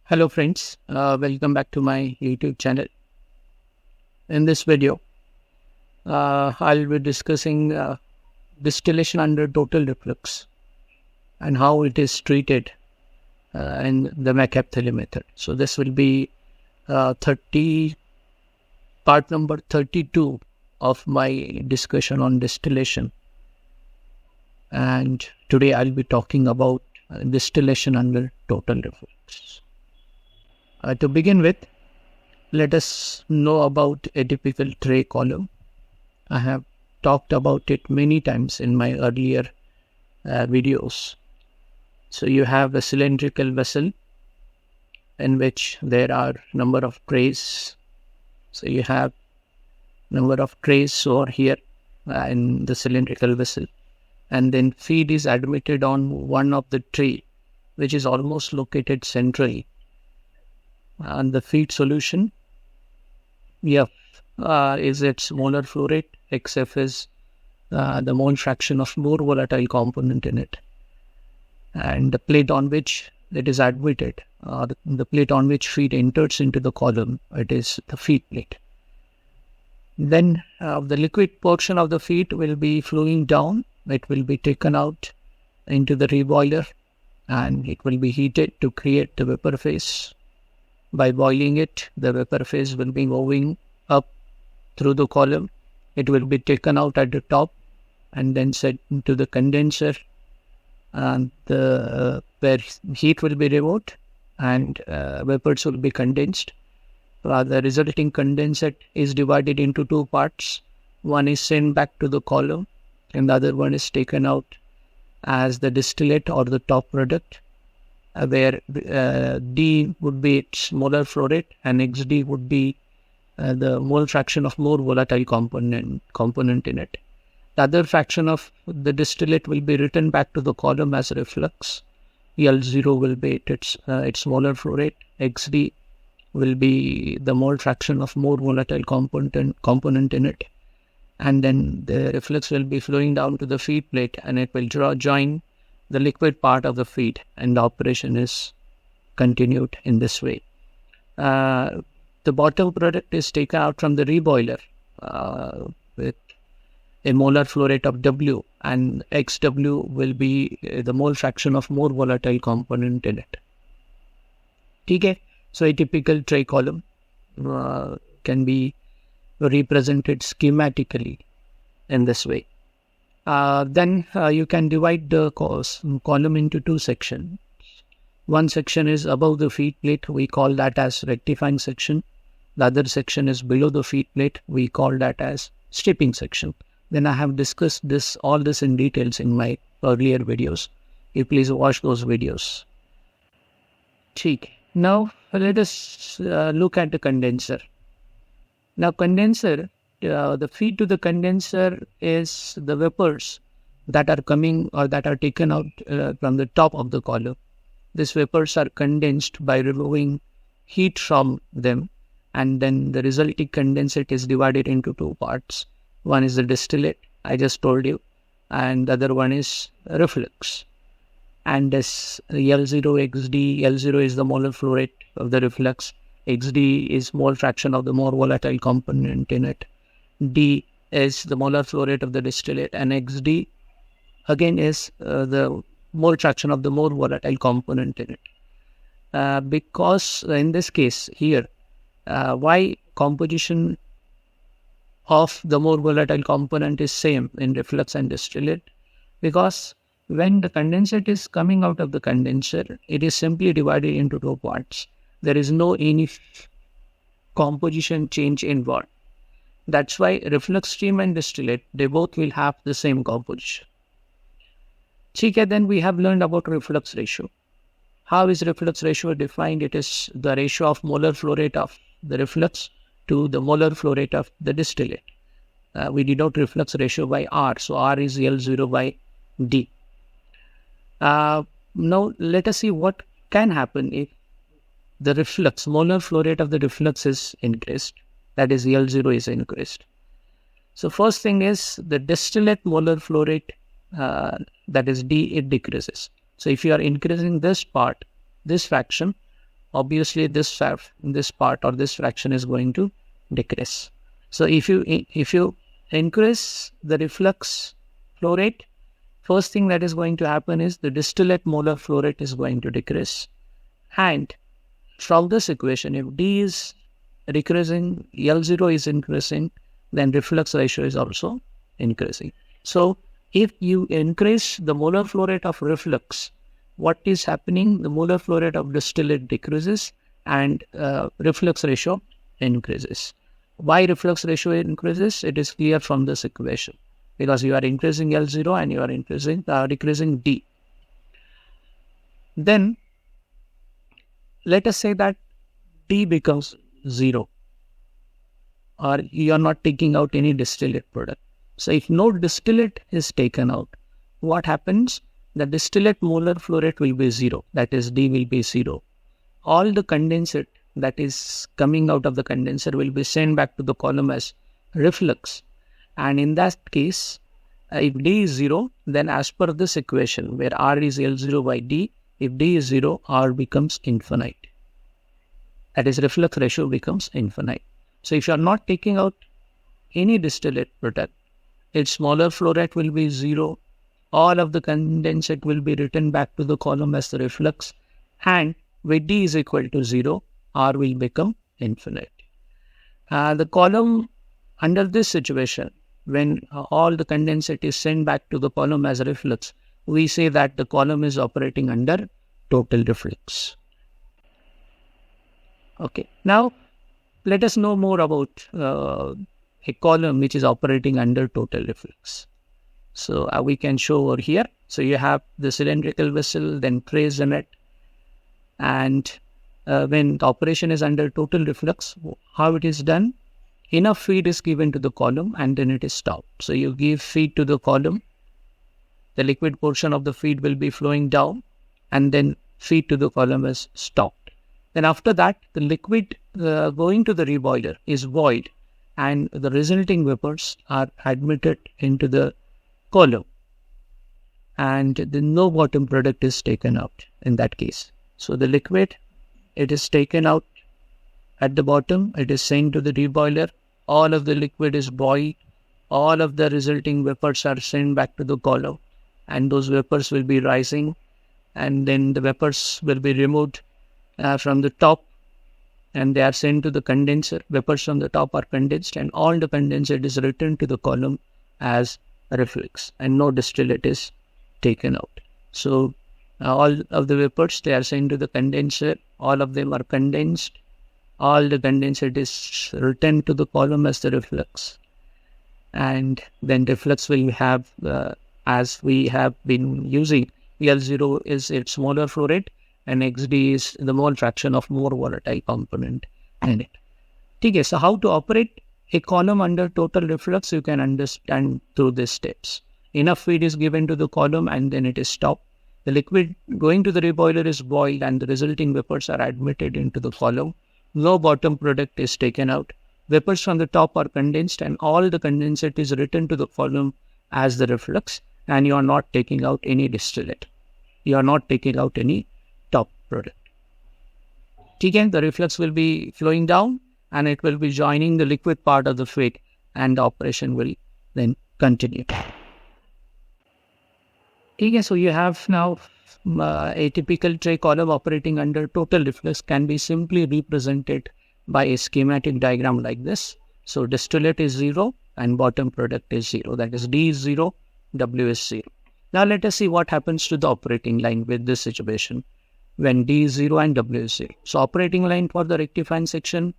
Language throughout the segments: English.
Hello friends, welcome back to my YouTube channel. In this video, I'll be discussing distillation under total reflux and how it is treated in the McApthely method. So this will be 30 part number 32 of my discussion on distillation. And today I'll be talking about distillation under total reflux. To begin with, let us know about a typical tray column. I have talked about it many times in my earlier videos. So you have a cylindrical vessel in which there are number of trays. So you have number of trays over here in the cylindrical vessel, and then feed is admitted on one of the tray, which is almost located centrally. And the feed solution, F is its molar flow rate, XF is the mole fraction of more volatile component in it, and the plate on which it is admitted, the plate on which feed enters into the column, it is the feed plate. Then the liquid portion of the feed will be flowing down. It will be taken out into the reboiler and it will be heated to create the vapor phase. By boiling it, the vapor phase will be moving up through the column. It will be taken out at the top and then set into the condenser, and where heat will be removed and vapors will be condensed. The resulting condensate is divided into two parts. One is sent back to the column and the other one is taken out as the distillate or the top product, where D would be its molar flow rate and XD would be the mole fraction of more volatile component in it. The other fraction of the distillate will be written back to the column as reflux. L0 will be its molar flow rate. XD will be the mole fraction of more volatile component in it. And then the reflux will be flowing down to the feed plate and it will join the liquid part of the feed, and the operation is continued in this way. The bottom product is taken out from the reboiler with a molar flow rate of W, and XW will be the mole fraction of more volatile component in it. Okay, so a typical tray column can be represented schematically in this way. Then you can divide the column into two sections. One section is above the feed plate. We call that as rectifying section. The other section is below the feed plate. We call that as stripping section. Then I have discussed all this in details in my earlier videos. You please watch those videos. Okay. Now let us look at the condenser. Now condenser, the feed to the condenser is the vapors that are coming or that are taken out from the top of the column. These vapors are condensed by removing heat from them, and then the resulting condensate is divided into two parts. One is the distillate, I just told you, and the other one is reflux. And this L0 XD, L0 is the molar flow rate of the reflux, XD is mole fraction of the more volatile component in it, D is the molar flow rate of the distillate, and XD again is the mole fraction of the more volatile component in it. Because in this case here, why composition of the more volatile component is same in reflux and distillate? Because when the condensate is coming out of the condenser, it is simply divided into two parts. There is no any composition change involved. That's why reflux stream and distillate, they both will have the same composition. Okay, then we have learned about reflux ratio. How is reflux ratio defined? It is the ratio of molar flow rate of the reflux to the molar flow rate of the distillate. We denote reflux ratio by R. So R is L0 by D. Now let us see what can happen if the reflux, molar flow rate of the reflux is increased. That is L0 is increased. So first thing is the distillate molar flow rate, that is D, it decreases. So if you are increasing this part, this fraction obviously this part or this fraction is going to decrease. So if you increase the reflux flow rate, first thing that is going to happen is the distillate molar flow rate is going to decrease. And from this equation, if D is decreasing, L0 is increasing, then reflux ratio is also increasing. So if you increase the molar flow rate of reflux, what is happening? The molar flow rate of distillate decreases and reflux ratio increases. Why reflux ratio increases? It is clear from this equation, because you are increasing L0 and you are decreasing D. Then let us say that D becomes 0, or you are not taking out any distillate product. So if no distillate is taken out, what happens? The distillate molar flow rate will be 0, that is D will be 0. All the condensate that is coming out of the condenser will be sent back to the column as reflux. And in that case, if D is 0, then as per this equation where R is L0 by D, if D is 0, R becomes infinite. That is, reflux ratio becomes infinite. So if you are not taking out any distillate product, its smaller flow rate will be 0. All of the condensate will be written back to the column as the reflux. And with D is equal to 0, R will become infinite. The column under this situation, when all the condensate is sent back to the column as a reflux, we say that the column is operating under total reflux. Okay, now let us know more about a column which is operating under total reflux. So we can show over here. So you have the cylindrical vessel, then trays in it. And when the operation is under total reflux, how it is done? Enough feed is given to the column and then it is stopped. So you give feed to the column, the liquid portion of the feed will be flowing down, and then feed to the column is stopped. Then after that, the liquid going to the reboiler is boiled and the resulting vapors are admitted into the column, and the no bottom product is taken out in that case. So the liquid, it is taken out at the bottom, it is sent to the reboiler, all of the liquid is boiled, all of the resulting vapors are sent back to the column, and those vapors will be rising, and then the vapors will be removed from the top, and they are sent to the condenser. Vapors from the top are condensed, and all the condensate is returned to the column as reflux, and no distillate is taken out. So all of the vapors, they are sent to the condenser, all of them are condensed, all the condensate is returned to the column as the reflux, and then reflux will have, as we have been using, L0 is its smaller flow rate, and XD is the mole fraction of more volatile component in it. Okay, so how to operate a column under total reflux, you can understand through these steps. Enough feed is given to the column and then it is stopped. The liquid going to the reboiler is boiled and the resulting vapors are admitted into the column. No bottom product is taken out. Vapors from the top are condensed and all the condensate is returned to the column as the reflux, and you are not taking out any distillate. You are not taking out any top product. Again, the reflux will be flowing down and it will be joining the liquid part of the feed, and the operation will then continue. Okay, so you have now a typical tray column operating under total reflux can be simply represented by a schematic diagram like this. So distillate is 0 and bottom product is 0. That is D is 0, W is 0. Now let us see what happens to the operating line with this situation when D is 0 and W is 0. So operating line for the rectifying section,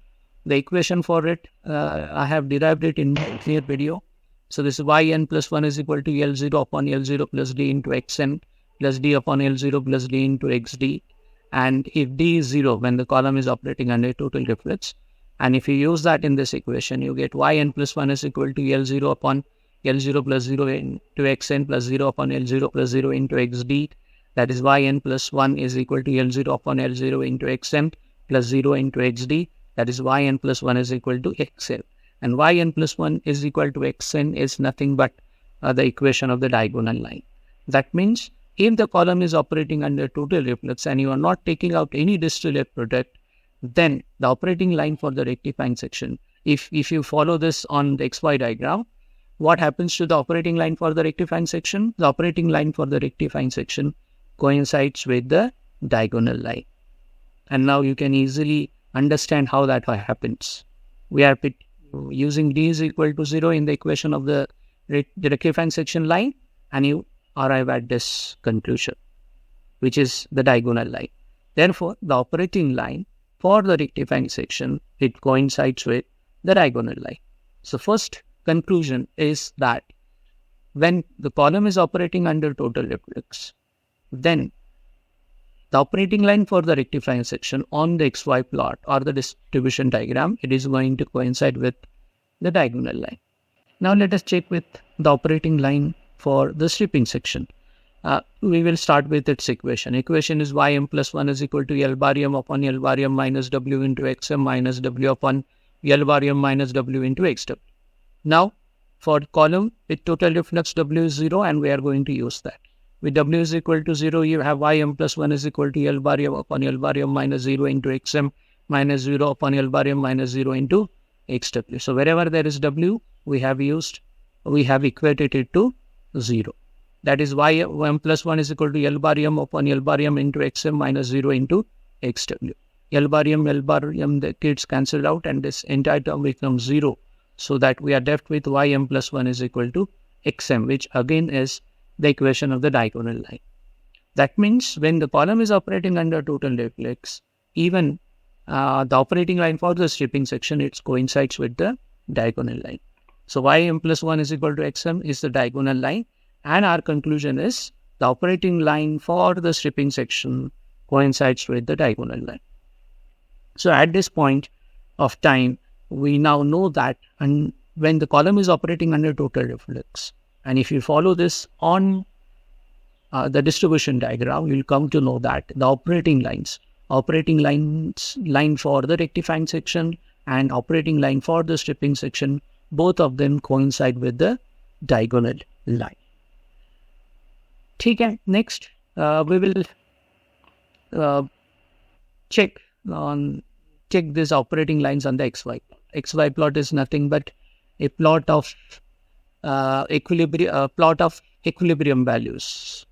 the equation for it, I have derived it in my earlier video. So this is yn plus 1 is equal to L0 upon L0 plus D into Xn plus D upon L0 plus D into XD. And if D is 0 when the column is operating under total reflux, and if you use that in this equation, you get yn plus 1 is equal to L0 upon L0 plus 0 into Xn plus 0 upon L0 plus 0 into XD. That is yn plus 1 is equal to L0 upon L0 into Xn plus 0 into XD. That is yn plus 1 is equal to Xn. And yn plus 1 is equal to Xn is nothing but the equation of the diagonal line. That means If the column is operating under total reflux and you are not taking out any distillate product, then the operating line for the rectifying section, if you follow this on the XY diagram, what happens to the operating line for the rectifying section? The operating line for the rectifying section coincides with the diagonal line. And now you can easily understand how that happens. We are using D is equal to 0 in the equation of the rectifying section line, and you arrive at this conclusion, which is the diagonal line. Therefore, the operating line for the rectifying section, it coincides with the diagonal line. So first conclusion is that when the column is operating under total reflux, then the operating line for the rectifying section on the XY plot or the distribution diagram, it is going to coincide with the diagonal line. Now let us check with the operating line for the stripping section. We will start with its equation. Equation is ym plus 1 is equal to L bar m upon L bar m minus W into Xm minus W upon L bar m minus W into Xw. Now, for column with total reflux, W is 0, and we are going to use that. With W is equal to 0, you have ym plus 1 is equal to L bar m upon L bar m minus 0 into Xm minus 0 upon L bar m minus 0 into Xw. So wherever there is W, we have equated it to 0. That is ym plus 1 is equal to L bar m upon L bar m into Xm minus 0 into Xw. L bar m, the kids cancel out, and this entire term becomes 0. So that we are left with ym plus 1 is equal to Xm, which again is the equation of the diagonal line. That means when the column is operating under total reflux, even the operating line for the stripping section, it coincides with the diagonal line. So ym plus 1 is equal to Xm is the diagonal line, and our conclusion is the operating line for the stripping section coincides with the diagonal line. So at this point of time, we now know that and when the column is operating under total reflux, and if you follow this on the distribution diagram, you'll come to know that the operating line for the rectifying section and operating line for the stripping section, both of them coincide with the diagonal line. Okay, next we will check these operating lines on the XY plot. XY plot is nothing but a plot of equilibrium values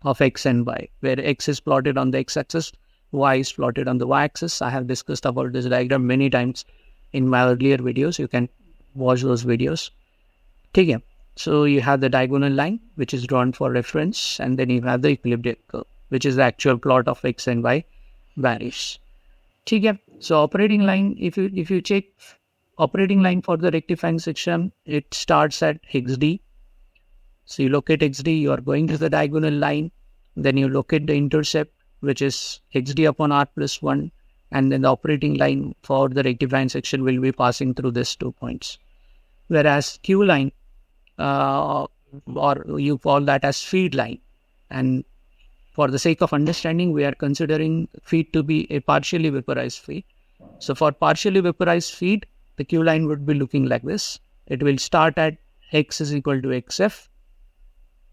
of X and Y, where X is plotted on the X-axis, Y is plotted on the Y-axis. I have discussed about this diagram many times in my earlier videos. You can watch those videos. Okay. So you have the diagonal line, which is drawn for reference, and then you have the equilibrium curve, which is the actual plot of X and Y values. Okay. So operating line, if you check operating line for the rectifying section, it starts at XD. So you locate XD, you are going to the diagonal line, then you locate the intercept, which is XD upon R plus 1, and then the operating line for the rectifying section will be passing through these 2 points. Whereas Q line, or you call that as feed line, and for the sake of understanding, we are considering feed to be a partially vaporized feed. So for partially vaporized feed, the Q line would be looking like this. It will start at X is equal to XF.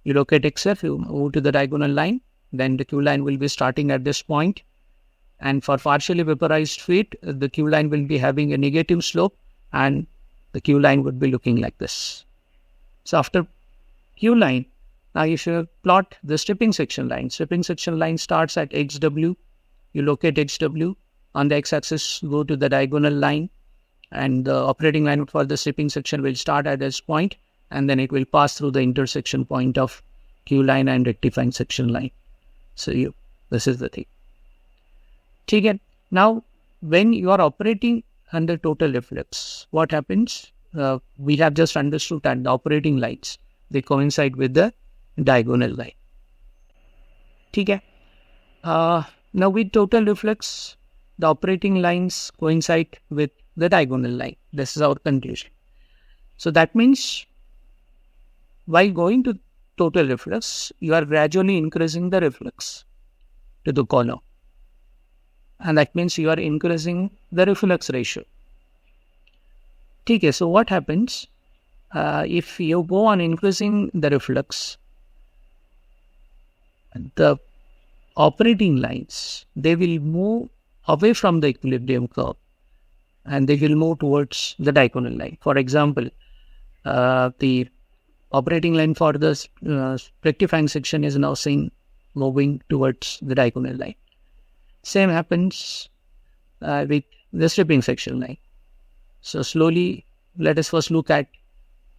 You locate XF, you move to the diagonal line, then the Q line will be starting at this point. And for partially vaporized feed, the Q line will be having a negative slope, and the Q line would be looking like this. So after Q line, now if you plot the stripping section line starts at XW. You locate XW. On the X-axis, go to the diagonal line, and the operating line for the stripping section will start at this point, and then it will pass through the intersection point of Q line and rectifying section line. So this is the thing. Okay. Now, when you are operating under total reflux, what happens? We have just understood that the operating lines, they coincide with the diagonal line. Okay. Now with total reflux, the operating lines coincide with the diagonal line. This is our conclusion. So that means while going to total reflux, you are gradually increasing the reflux to the column. And that means you are increasing the reflux ratio. Okay, so what happens if you go on increasing the reflux? the operating lines, they will move away from the equilibrium curve and they will move towards the diagonal line. For example, the operating line for the rectifying section is now seen moving towards the diagonal line. Same happens with the stripping section line. So slowly, let us first look at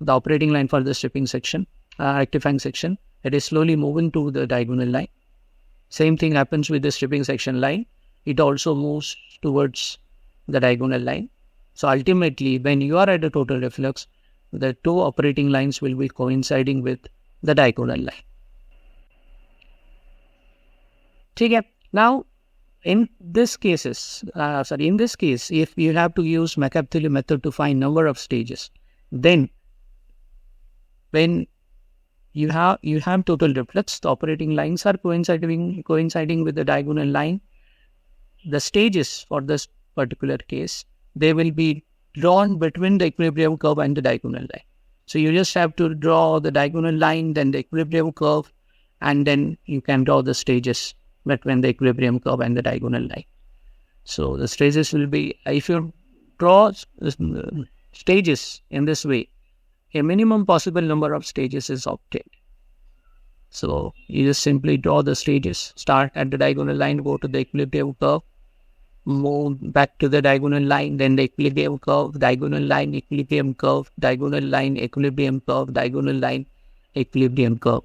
the operating line for the stripping section, rectifying section. It is slowly moving to the diagonal line. Same thing happens with the stripping section line. It also moves towards the diagonal line. So ultimately, when you are at a total reflux, the two operating lines will be coinciding with the diagonal line. Okay. Now, in this case, if you have to use McApthilly method to find number of stages, then when you have total reflux, the operating lines are coinciding with the diagonal line. The stages for this particular case, they will be drawn between the equilibrium curve and the diagonal line. So you just have to draw the diagonal line, then the equilibrium curve, and then you can draw the stages between the equilibrium curve and the diagonal line. So the stages will be, if you draw stages in this way, a minimum possible number of stages is obtained. So you just simply draw the stages, start at the diagonal line, go to the equilibrium curve, move back to the diagonal line, then the equilibrium curve, diagonal line, equilibrium curve, diagonal line, equilibrium curve, diagonal line, equilibrium curve.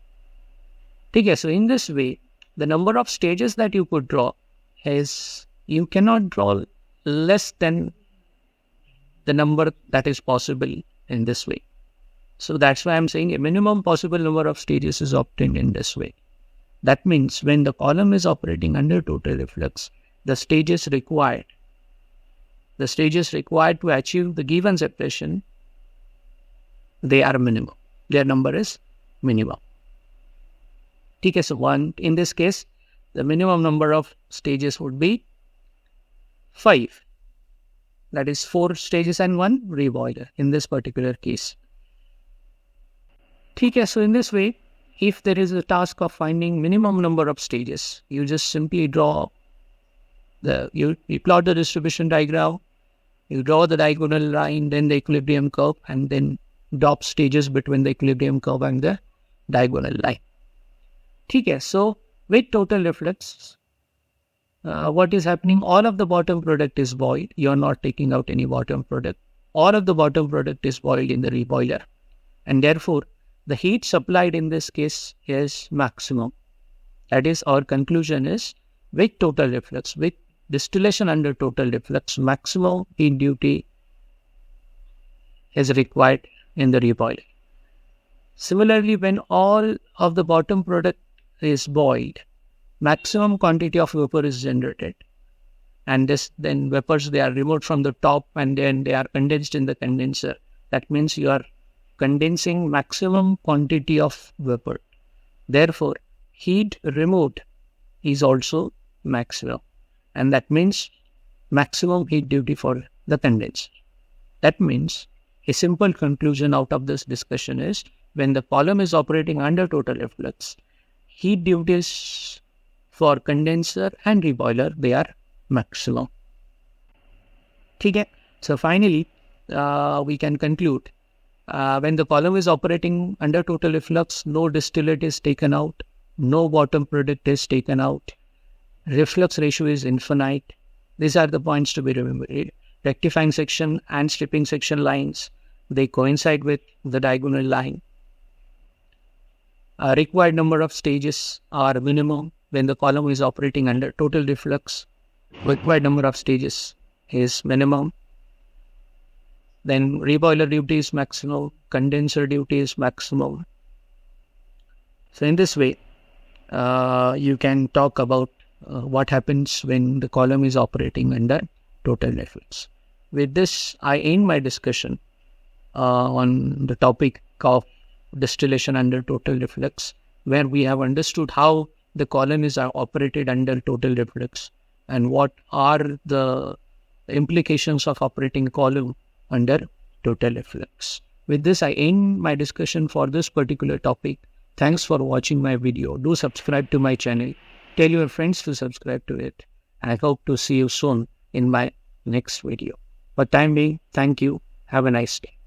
Okay, so in this way, the number of stages that you could draw is, you cannot draw less than the number that is possible in this way. So that's why I'm saying a minimum possible number of stages is obtained in this way. That means when the column is operating under total reflux, the stages required to achieve the given separation, they are minimum. Their number is minimum. Okay, so in this case, the minimum number of stages would be 5. That is 4 stages and 1 reboiler in this particular case. Okay, so in this way, if there is a task of finding minimum number of stages, you just simply draw you plot the distribution diagram, you draw the diagonal line, then the equilibrium curve, and then drop stages between the equilibrium curve and the diagonal line. Okay, so with total reflux, what is happening? All of the bottom product is boiled. You are not taking out any bottom product. All of the bottom product is boiled in the reboiler, and therefore the heat supplied in this case is maximum. That is, our conclusion is, with total reflux, with distillation under total reflux, maximum heat duty is required in the reboiler. Similarly, when all of the bottom product is boiled, maximum quantity of vapor is generated, and then vapors, they are removed from the top and then they are condensed in the condenser. That means you are condensing maximum quantity of vapor. Therefore, heat removed is also maximum, and that means maximum heat duty for the condenser. That means a simple conclusion out of this discussion is, when the column is operating under total reflux, heat duties for condenser and reboiler, they are maximum. Okay. So finally, we can conclude, when the column is operating under total reflux, no distillate is taken out, no bottom product is taken out, reflux ratio is infinite. These are the points to be remembered. Rectifying section and stripping section lines, they coincide with the diagonal line. Required number of stages are minimum when the column is operating under total reflux. Required number of stages is minimum. Then reboiler duty is maximum, condenser duty is maximum. So in this way, you can talk about what happens when the column is operating under total reflux. With this, I end my discussion on the topic of distillation under total reflux, where we have understood how the column is operated under total reflux and what are the implications of operating column under total reflux. With this, I end my discussion for this particular topic. Thanks for watching my video. Do subscribe to my channel. Tell your friends to subscribe to it. I hope to see you soon in my next video. For time being, thank you. Have a nice day.